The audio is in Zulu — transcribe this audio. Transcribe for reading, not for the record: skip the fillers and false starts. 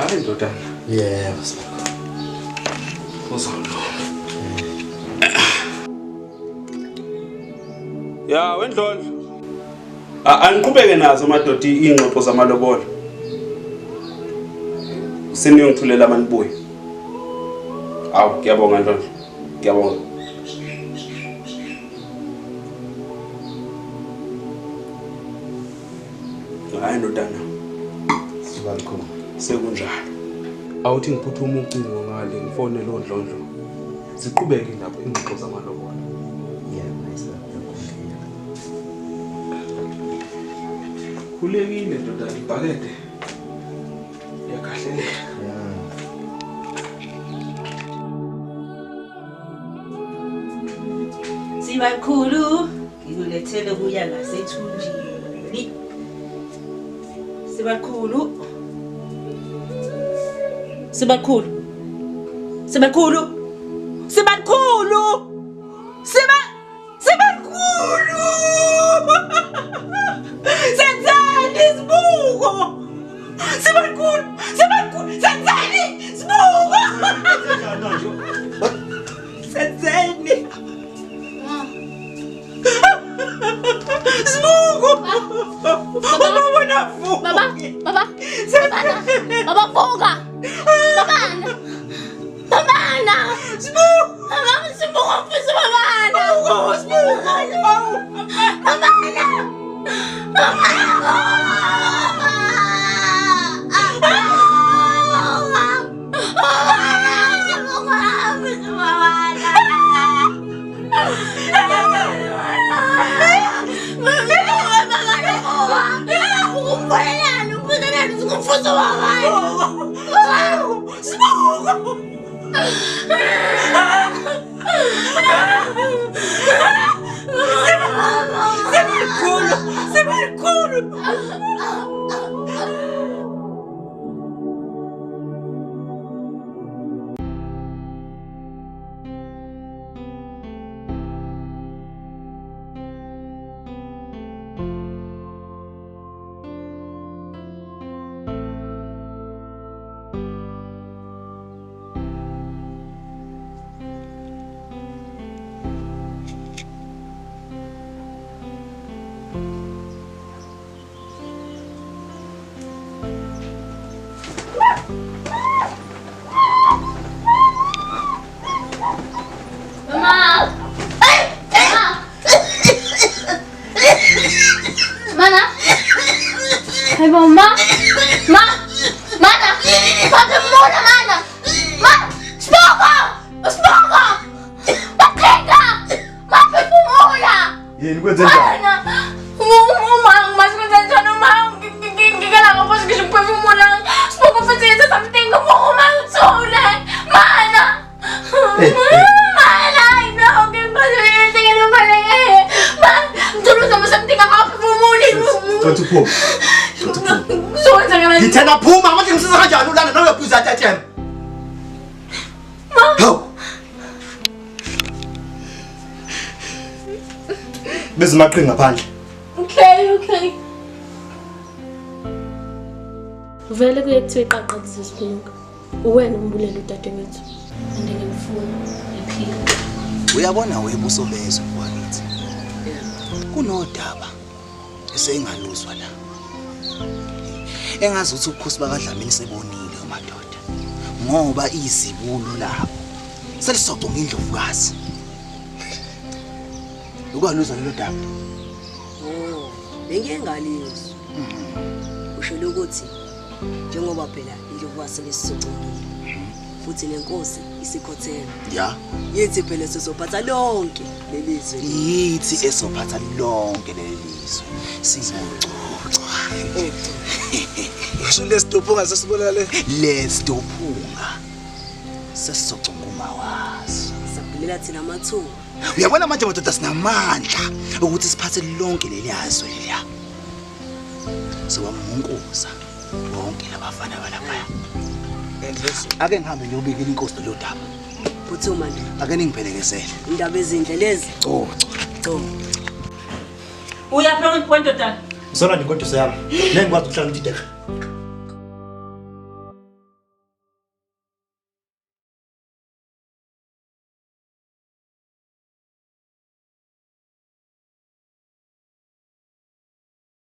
Hayi ndoda. Yebo. Uzolo. Ya wendlolo. Aniqhubeke nazo madoda ingxoxo zamalobolo. Seniyongithulela amanibuye. Awu ngiyabonga ndlolo. Ngiyabonga. Hayi ndodana. Sibakhona. Sekunjalo. Awuthi ngiphuthuma ucingo ngale ngifone lo ndlondlo. Siqhubeke lapho ingxoxo zamalobolo. Yebo, Khulekile ndodana ibhakede. Yakhahleleka. Sibakhulu, ngikulethele kuya ngasethunjini. Sibakhulu. Sibakhulu. Sibakhulu. Sibakhulu. Sibakhulu. Senzani isibuko. Sibakhulu. Senzani isibuko. Senzani. Sibuko. Baba vuka. Babana. Sibuko futhi babana. Yini kwenze njani? Ngithena phuma manje ngisiza kanjani ulana nawe uyaphuza tatem. Hawu. Bezimaqhinga ngaphandle. Okay. Vele kuye kuthiwe iqaqa lizisiphinga. Uwena umbulelo udadewethu. Andingifuna iphila. Uyabona webuso bezwe kwakithi. Kunodaba eseyingaluzwa la. Engazi ukuthi ukhosi bakaDlamini sebonile umadoda. Ngoba izibulo lapho selisoco ngindlovukazi. Ukwaluzwa lelo daba. Bengengalizwa. Usho ukuthi njengoba phela indlovukazi lesisocongile. Futhi nenkosi isikhothela. Ya. Yithi phela sizophatha lonke lelizwe. Yithi esophatha lonke lelizwe. Sizococwa. Usho lesitophunga sesibonale. Lesitophunga. Sesizocunguma waso. Sabulela thina amathuba. Uyabona manje madoda sinamandla ukuthi siphathe lonke leliyazwe leliya. Sobamunkuza bonke labafana balapha. Ake ngihambe ngiyobika inkosi lo daba. Futhi manje ake ningiphelekesele. Indaba ezindle lezi. Cho. Uyapha ngikwento dala. Sona ndinkonto yami. Nengikwazi ukuhlala ngidideka.